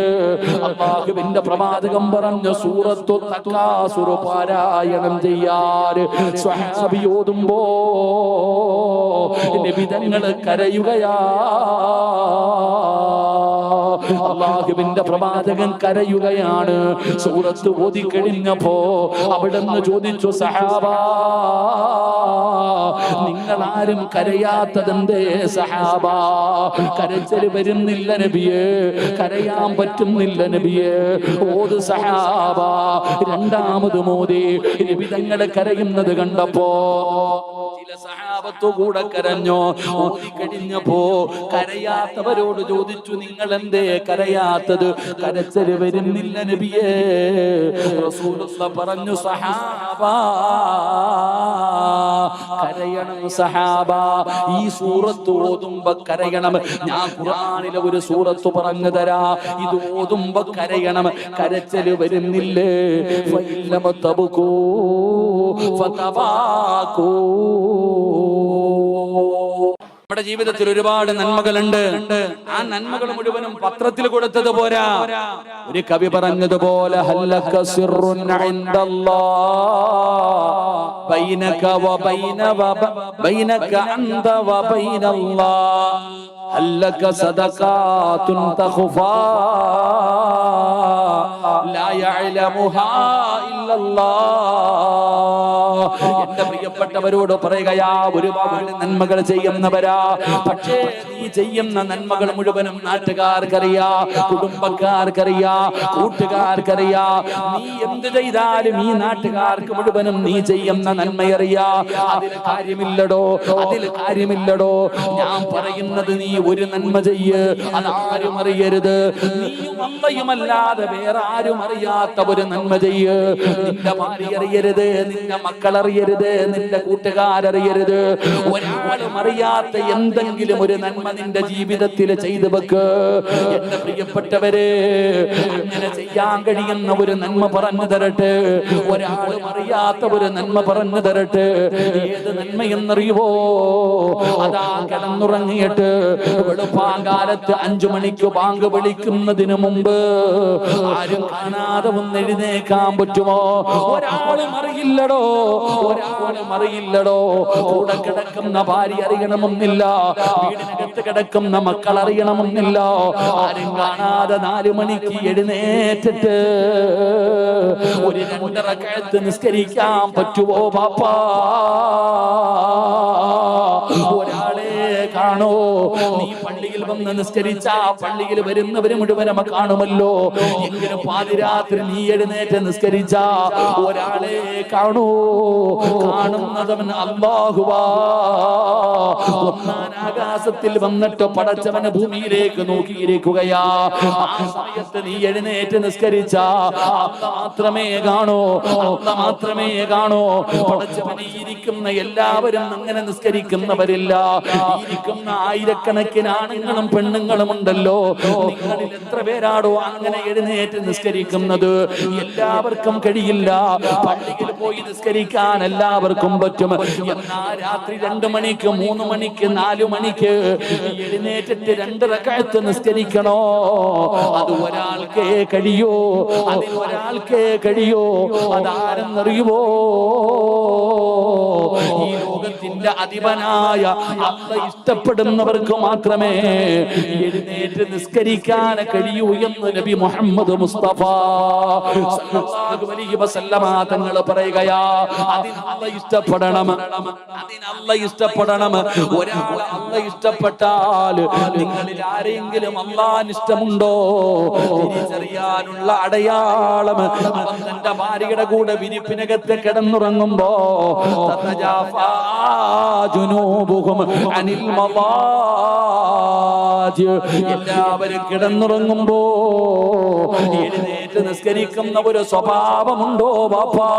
അല്ലാഹുവിന്റെ പ്രവാചകൻ പറഞ്ഞു, സൂറത്തു തകാസുർ പാരായണം ചെയ്യാൻ. സ്വഹാബി ഓതുമ്പോ നിബിധങ്ങൾ കരയുകയാ. അല്ലാഹുവിന്റെ പ്രവാചകൻ കരയുകയാണ്. സൂറത്ത് ഓതി കഴിഞ്ഞപ്പോ അവിടുന്ന് ചോദിച്ചു, സഹാബാ, നിങ്ങൾ ആരും കരയാത്തതെന്തേ സഹാബാ? കരച്ചൽ വരുന്നില്ല നബിയേ, കരയാൻ പറ്റുന്നില്ല നബിയേ. ഓത് സഹാബാ. രണ്ടാമത് മോദി നിബിധങ്ങൾ കരയുന്നത് കണ്ടപ്പോ ചില സഹാബത്തു കൂടെ കരഞ്ഞു. ഓതിക്കഴിഞ്ഞപ്പോ കരയാത്തവരോട് ചോദിച്ചു, നിങ്ങൾ എന്തേ കരയാത്തത്? കരച്ചല് വരുന്നില്ല നബിയേ. റസൂലുള്ളാഹി പറഞ്ഞു, സഹാബാ, കരയണം സഹാബ. ഈ സൂറത്ത് ഓതുമ്പോ കരയണം. ഞാൻ ഖുർആനിലെ ഒരു സൂറത്ത് പറഞ്ഞു തരാ, ഇത് ഓതുമ്പോ കരയണം. കരച്ചല് വരുന്നില്ലേ? ഫഇല്ലമ തബ്കൂ ഫതബാകൂ. നമ്മുടെ ജീവിതത്തിൽ ഒരുപാട് നന്മകളുണ്ട്. ആ നന്മകൾ മുഴുവനും പത്രത്തിൽ കൊടുത്തത് പോരാ. ഒരു കവി പറഞ്ഞതുപോലെ, ഹല്ലക സിർറുൻ ഇൻദല്ലാഹ് ബൈനക ബൈനക അൻത വബൈനല്ലാഹ്. ഹല്ലക സദഖാതുൻ തഖഫാ ലാ യഅലമുഹാ ഇല്ലല്ലാഹ്. എന്റെ പ്രിയപ്പെട്ടവരോട് പറയുകയാ, ഒരുപാട് നന്മകൾ ചെയ്യുന്നവരാ. പക്ഷേ നീ ചെയ്യുന്ന നന്മകൾ മുഴുവനും നാട്ടുകാർക്കറിയാ, കുടുംബക്കാർക്കറിയാ, കൂട്ടുകാർക്കറിയാ. നീ എന്ത് ചെയ്താലും ഈ നാട്ടുകാർക്ക് മുഴുവനും നീ ചെയ്യുന്ന നന്മയറിയാ. അതിൽ കാര്യമില്ലടോ, അതിൽ കാര്യമില്ലടോ. ഞാൻ പറയുന്നത്, നീ ഒരു നന്മ ചെയ്യ്, അതാരും അറിയരുത്. നീയും അമ്മയുമല്ലാതെ വേറെ ആരും അറിയാത്ത ഒരു നന്മ ചെയ്യ്. നിന്റെ ഭാര്യ അറിയരുത്, നിന്റെ മക്കൾ അറിയരുത്, നിന്റെ കൂട്ടുകാരറിയരുത്. ഒരാളും അറിയാത്ത എന്തെങ്കിലും ഒരു നന്മ നിന്റെ ജീവിതത്തിൽ ചെയ്തു വെക്ക്. എന്റെ പ്രിയപ്പെട്ടവരെ, അങ്ങനെ ചെയ്യാൻ കഴിയുന്ന ഒരു നന്മ പറഞ്ഞു തരട്ടെ. ഒരാളും അറിയാത്ത ഒരു നന്മ പറഞ്ഞു തരട്ടെ. ഏത് നന്മയെന്നറിയുവോ? അതാ കിടന്നുറങ്ങിയിട്ട് വെളുപ്പാങ്കാലത്ത് 5 മണിക്ക് ബാങ്ക് വിളിക്കുന്നതിന് മുമ്പ് ആരും കാണാതെ ഒന്ന് എഴുന്നേക്കാൻ പറ്റുമോ? ഒരാളും അറിയില്ലടോ, ഒരാളും അറിയില്ലടോ. കൂടെ കിടക്കുന്ന ഭാര്യ അറിയണമെന്നില്ല, വീടിനകത്ത് കിടക്കുന്ന മക്കൾ അറിയണമെന്നില്ല. ആരും കാണാതെ 4 മണിക്ക് എഴുന്നേറ്റിട്ട് ഒരു 2 റക്അത്ത് നിസ്കരിക്കാൻ പറ്റുമോ പാപ്പാ? ഒരാളെ കാണോ? നീ പള്ളിയിൽ വന്ന് നിസ്കരിച്ച പള്ളിയിൽ വരുന്നവര് മുഴുവനും കാണുമല്ലോ. എങ്കിലും പാതിരാത്രി നീ എഴുന്നേറ്റ് നിസ്കരിച്ച ഒരാളെ കാണൂ. കാണുന്നതവൻ അല്ലാഹുവാ. ഒന്നാം ആകാശത്തിൽ വന്നിട്ട് പടച്ചവന് ഭൂമിയിലേക്ക് നോക്കിയിരിക്കുകയാ. ആ സമയത്ത് നീ എഴുന്നേറ്റ് നിസ്കരിച്ച മാത്രമേ കാണൂ, മാത്രമേ കാണൂ. പടച്ചവനെ ഇരിക്കുന്ന എല്ലാവരും അങ്ങനെ നിസ്കരിക്കുന്നവരില്ല. ഇരിക്കുന്ന ആയിരക്കണക്കിന് ആണുങ്ങളും പെണ്ണുങ്ങളും ഉണ്ടല്ലോ. നിങ്ങളിൽ എത്ര പേരാടോ അങ്ങനെ എഴുന്നേറ്റ് നിസ്കരിക്കുന്നത്? എല്ലാവർക്കും കഴിയില്ല. പള്ളിയിൽ പോയി നിസ്കരിക്കാൻ എല്ലാവർക്കും പറ്റും. എന്നാ രാത്രി 2 മണിക്ക് 3 മണിക്ക് 4 മണിക്ക് എഴുന്നേറ്റിട്ട് 2 റക്അത്ത് നിസ്കരിക്കണോ? അത് ഒരാൾക്കേ കഴിയോ, അതിൽ ഒരാൾക്കേ കഴിയോ. അതാരെന്നറിയുമോ? ഈ ലോകത്ത് ലോകത്തിന്റെ അധിപനായ അല്ലാഹ് ഇഷ്ടപ്പെടുന്നവർക്ക് മാത്രമേ എഴുന്നേറ്റ് നിസ്കരിക്കാൻ കഴിയൂ എന്ന് നബി മുഹമ്മദ് മുസ്തഫ സല്ലല്ലാഹു അലൈഹി വസല്ലമ തങ്ങൾ പറയുകയാ. അതിന് അല്ലാഹ് ഇഷ്ടപ്പെടണം, അതിന് അല്ലാഹ് ഇഷ്ടപ്പെടണം. ഒരാൾ അല്ലാഹ് ഇഷ്ടപ്പെട്ടാൽ നിങ്ങളിൽ ആരെങ്കിലും അല്ലാഹുവിന് ഇഷ്ടമുണ്ടോ തിരിച്ചറിയാനുള്ള അടയാളം അവൻ തന്റെ ഭാര്യയുടെ കൂടെ വിരിപ്പിനകത്ത് കിടന്നുറങ്ങുമ്പോ തതജാഫാ ജുനൂബുഹും അനിൽ മളാജി, എല്ലാവരും കിടന്നുറങ്ങുമ്പോ എഴുന്നേറ്റ് നിസ്കരിക്കുന്ന ഒരു സ്വഭാവമുണ്ടോ ബാപ്പാ?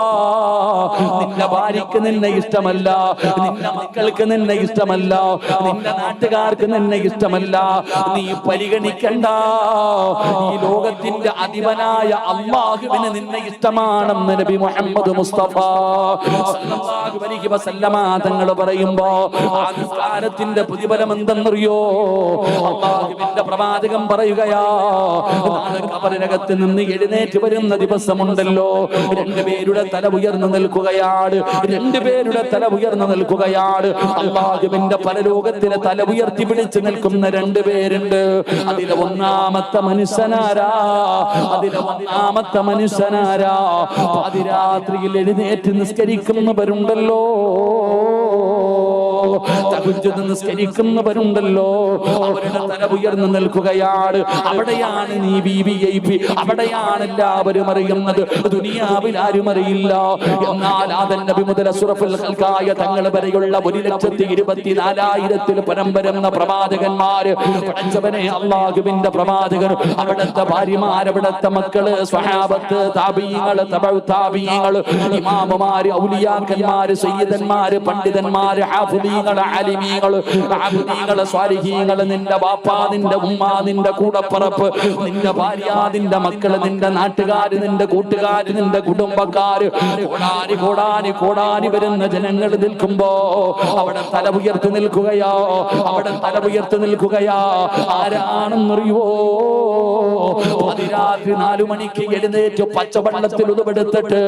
നിന്റെ ഭാര്യക്ക് നിന്നെ ഇഷ്ടമല്ല, നിന്റെ മക്കൾക്ക് നിന്നെ ഇഷ്ടമല്ല, നിന്റെ നാട്ടുകാർക്ക് നിന്നെ ഇഷ്ടമല്ല, നീ പരിഗണിക്കണ്ട. ഈ ലോകത്തിന്റെ അധിപനായ അല്ലാഹുവിന് നിന്നെ ഇഷ്ടമാണെന്ന് നബി മുഹമ്മദ് മുസ്തഫ സല്ലല്ലാഹു അലൈഹി വസല്ലമ തങ്ങൾ പറയുമ്പോ ആ നിസ്കാരത്തിന്റെ പ്രതിഫലം എന്തെന്നറിയോ? അല്ലാഹുവിന്റെ പ്രവാചകൻ പറയുകയാ, നാളെ ഖബറിനകത്ത് നിന്ന് എഴുന്നേറ്റ് വരുന്ന ദിവസമുണ്ടല്ലോ, രണ്ടുപേരുടെ തല ഉയർന്നു നിൽക്കുകയാണ്, രണ്ടുപേരുടെ തല ഉയർന്നു നിൽക്കുകയാണ്. അല്ലാഹുവിന്റെ പരലോകത്തിലെ തല ഉയർത്തി പിടിച്ചു നിൽക്കുന്ന രണ്ടുപേരുണ്ട്. അതിലെ ഒന്നാമത്തെ മനുഷ്യനാരാ? അതിലെ ഒന്നാമത്തെ മനുഷ്യനാരാ? പാതിരാത്രിയിൽ എഴുന്നേറ്റ് നിസ്കരിക്കുന്നവരുണ്ടല്ലോ, തഹജ്ജുദ് നിസ്കരിക്കുന്നവരുണ്ടല്ലോ, അവരുടെ തല ഉയർന്നു നിൽക്കുകയാണ്. അവിടെയാണ് നീ VIP, അവിടെയാണ് എല്ലാവരും അറിയുന്നത്. ദുനിയാവിൽ ആരും അറിയില്ല. എന്നാൽ ആദം നബി മുതൽ അഷ്റഫുൽ ഖൽഖായ തങ്ങൾ വരെയുള്ള 1,24,000 പരം വരുന്ന പ്രവാചകന്മാര്, പടച്ചവനെ അല്ലാഹുവിന്റെ പ്രവാചകർ, അവിടുത്തെ ഭാര്യമാർ, അവിടുത്തെ മക്കള്, സ്വഹാബത്ത്, താബീങ്ങൾ, തബഉ താബീങ്ങൾ, ഇമാമുമാര്, ഔലിയാക്കന്മാര്, സയ്യിദന്മാര്, പണ്ഡിതന്മാര്, ഹാഫിദീങ്ങൾ, ആലിമീങ്ങൾ, ആബിദീങ്ങൾ, സ്വാലിഹീങ്ങൾ, നിന്റെ ബാപ്പാ, നിന്റെ ഉമ്മ, നിന്റെ കൂടപ്പറപ്പ്, നിന്റെ ഭാര്യ, നിന്റെ മക്കള്, നിന്റെ നാട്ടുകാര്, നിന്റെ കൂട്ടുകാര്, നിന്റെ കുടുംബക്കാര്, കോടാനി കോടാനി കോടാനി വരുന്ന ജനങ്ങൾ നിൽക്കുമ്പോ അവിടെ തല ഉയർത്തി നിൽക്കുകയോ, അവിടെ തല ഉയർത്തി നിൽക്കുകയാ. ആരാണെന്നറിയുവോ? അതിരാത്രി 4 മണിക്ക് എഴുന്നേറ്റ് പച്ചവെള്ളത്തിൽ ഉതുവെടുത്തിട്ട്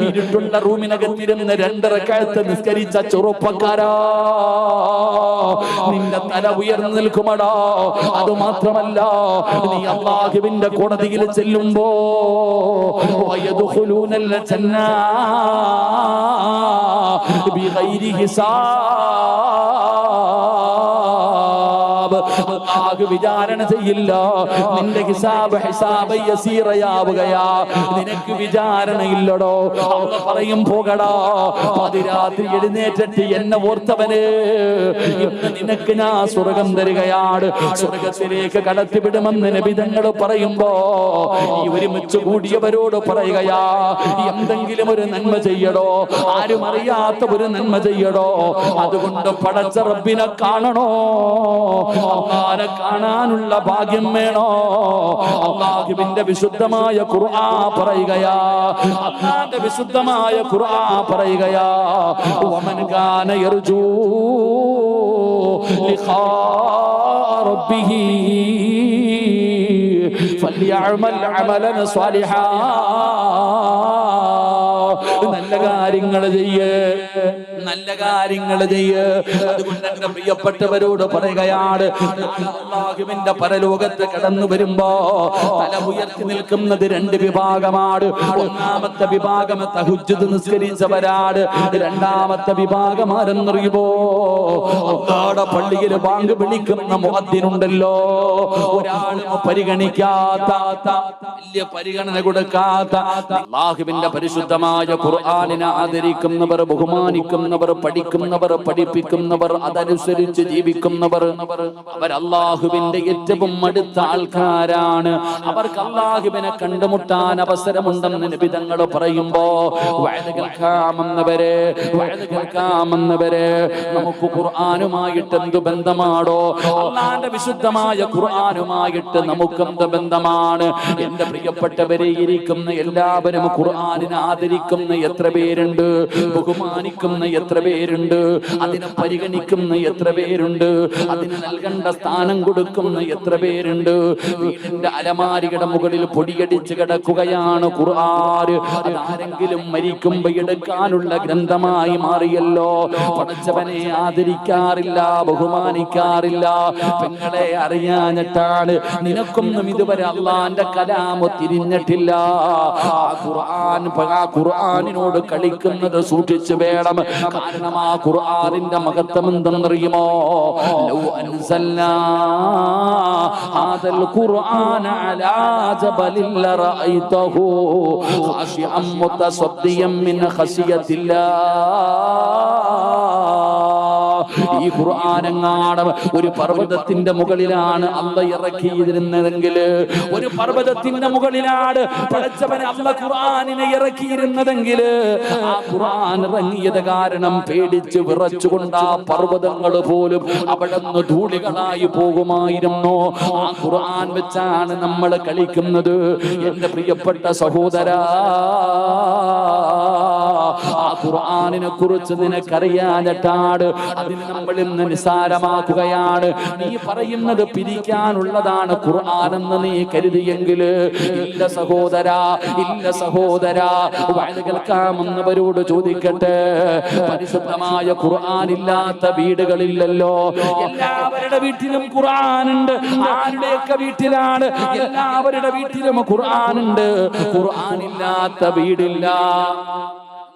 ഇരുട്ടുള്ള റൂമിനകത്തിരുന്ന് 2 റക്അത്ത് നിസ്കരിച്ച ചെറുപ്പക്കാരാ, നിന്റെ തല ഉയർന്നു നിൽക്കുമടാ. അത് മാത്രമല്ല, നീ അല്ലാഹുവിന്റെ കോടതിയിൽ ചെല്ലുമ്പോ വയദ്ഖുലൂനൽ ജന്ന ബിഗൈരി ഹിസാബ്, അല്ലാഹു വിചാരണ ചെയ്യില്ല. നിന്റെ ഹിസാബ് യസീറയാവുകയാ, നിനക്ക് വിചാരണയില്ലടോ. അല്ലാഹു പറയും, പോകടാ, പാതിരാത്രി എഴുന്നേറ്റിട്ട് എന്നെ ഓർത്തവന് ഇന്ന് നിനക്ക് ഞാൻ സ്വർഗം തരികയാണ്, സ്വർഗത്തിലേക്ക് കടത്തിവിടുമെന്ന് നബി തങ്ങൾ പറയുമ്പോ ഈ ഒരുമിച്ച് കൂടിയവരോട് പറയുകയാ, എന്തെങ്കിലും ഒരു നന്മ ചെയ്യടോ, ആരും അറിയാത്ത ഒരു നന്മ ചെയ്യടോ. അതുകൊണ്ട് പടച്ച റബ്ബിനെ കാണണോ, അല്ലാഹുവിനെ കാണാനുള്ള ഭാഗ്യം വേണോ? അല്ലാഹുവിന്റെ വിശുദ്ധമായ ഖുർആൻ പറയുകയാ, അല്ലാഹുവിന്റെ വിശുദ്ധമായ ഖുർആൻ പറയുകയാ, വമൻ കാന യർജൂ ലിഖാ റബ്ബിഹി ഫൽയഅമൽ അമലൻ സ്വാലിഹാ. നല്ല കാര്യങ്ങൾ ചെയ്യ്, നല്ല കാര്യങ്ങൾ ചെയ്യ്. അതുകൊണ്ട് എന്റെ പ്രിയപ്പെട്ടവരോട് പറയുകയാണ്, അല്ലാഹുവിന്റെ പരലോകത്ത് കടന്നു വരുമ്പോ തല ഉയർത്തി നിൽക്കുന്നത് 2 വിഭാഗമാണ്. ഒന്നാമത്തെ വിഭാഗം തഹജ്ജുദ് നിസ്കരിച്ചവരാണ്. രണ്ടാമത്തെ വിഭാഗം ആരെന്നറിയുമോ? അല്ലാഹുവിന്റെ പള്ളിയിൽ ബാങ്ക് വിളിക്കുന്ന മുഅദ്ദിനുണ്ടല്ലോ, ഒരാളും പരിഗണിക്കാത്ത, വലിയ പരിഗണന കൊടുക്കാത്ത, അല്ലാഹുവിന്റെ പരിശുദ്ധമായ ഖുർആനിനെ ആദരിക്കുന്നവർ, ബഹുമാനിക്കുന്നവർ, പഠിക്കുന്നവർ, പഠിപ്പിക്കുന്നവർ, അതനുസരിച്ച് ജീവിക്കുന്നവർ, അവർ അല്ലാഹുവിന്റെ ഏറ്റവും അടുത്ത ആൾക്കാരാണ്. അവർക്ക് അല്ലാഹുവിനെ കണ്ടുമുട്ടാൻ അവസരമുണ്ടെന്ന് നബി തങ്ങൾ പറയുമ്പോ വഅദ് കേൾക്കാമെന്നവരെ നമുക്ക് ഖുർആനുമായിട്ട് എന്ത് ബന്ധമാണോ? അല്ലാഹുവിന്റെ വിശുദ്ധമായ ഖുർആനുമായിട്ട് നമുക്ക് എന്ത് ബന്ധമാണ്? എന്റെ പ്രിയപ്പെട്ടവരെ, ഇരിക്കുന്ന എല്ലാവരും ഖുർആനിനെ ആദരിക്കുന്ന എത്ര എത്ര പേരുണ്ട്? ബഹുമാനിക്കുന്ന എത്ര പേരുണ്ട്? അതിനെ പരിഗണിക്കുന്ന എത്ര പേരുണ്ട്? അതിന് നൽകേണ്ട സ്ഥാനം കൊടുക്കുന്ന എത്ര പേരുണ്ട്? വീടിന്റെ അലമാരിയുടെ മുകളിൽ പൊടിയടിച്ച് കിടക്കുകയാണ് ഖുർആൻ. അതാരെങ്കിലും മരിക്കുമ്പോ എടുക്കാനുള്ള ഗ്രന്ഥമായി മാറിയല്ലോ. പടച്ചവനെ ആദരിക്കാറില്ല, ബഹുമാനിക്കാറില്ല. പെങ്ങളെ അറിയാഞ്ഞിട്ടാണ്. നിനക്കൊന്നും ഇതുവരെ അള്ളാന്റെ കലാമ് തിരിഞ്ഞിട്ടില്ല. ആ ഖുർആനിനോട് കളിക്കുന്നത് സൂക്ഷിച്ചു വേണം. കാരണം ആ ഖുർആനിന്റെ മഹത്വം എന്തെന്നറിയുമോ? ലൗ അൻസൽനാ ഹാദൽ ഖുർആന അലാ ജബലിൻ ലറഅയ്തഹു ഖാശിഅൻ മുതസദ്ദിയൻ മിൻ ഖശിയത്തില്ലാഹ്. ഈ ഖുർആനെങ്ങാനും ഒരു പർവ്വതത്തിന്റെ മുകളിലാണ് അല്ല ഇറക്കിയിരുന്നതെങ്കിൽ, ഒരു പർവ്വതത്തിന്റെ മുകളിലാണ് പടച്ചവനെ അല്ല ഖുർആനിനെ ഇറക്കിയിരുന്നതെങ്കിൽ, ആ ഖുർആൻ ഇറങ്ങിയത് കാരണം പേടിച്ച് വിറച്ചുകൊണ്ട് ആ പർവ്വതങ്ങൾ പോലും അവിടെ നിന്ന് ധൂളികളായി പോകുമായിരുന്നു. ആ ഖുർആൻ വെച്ചാണ് നമ്മൾ കളിക്കുന്നത്. എന്റെ പ്രിയപ്പെട്ട സഹോദരാ, ആ ഖുർആനിനെ കുറിച്ച് നിനക്കറിയാഞ്ഞിട്ടാണ്. അതിന് നമ്മൾ ഇന്ന് നിസാരമാക്കുകയാണ്. നീ പറയുന്നത് പിരിക്കാനുള്ളതാണ് ഖുർആൻ എന്ന് നീ കരുതിയെങ്കിൽ, ഇല്ല സഹോദരാ, ഇല്ല സഹോദരാ. വഅദ് കേൾക്കാമെന്നവരോട് ചോദിക്കട്ടെ, പരിശുദ്ധമായ ഖുർആൻ ഇല്ലാത്ത വീടുകളില്ലല്ലോ. എല്ലാവരുടെ വീട്ടിലും ഖുർആൻ ഉണ്ട്. ആരുടെയൊക്കെ വീട്ടിലാണ്? എല്ലാവരുടെ വീട്ടിലും ഖുർആൻ ഉണ്ട്. ഖുർആൻ ഇല്ലാത്ത വീടില്ല.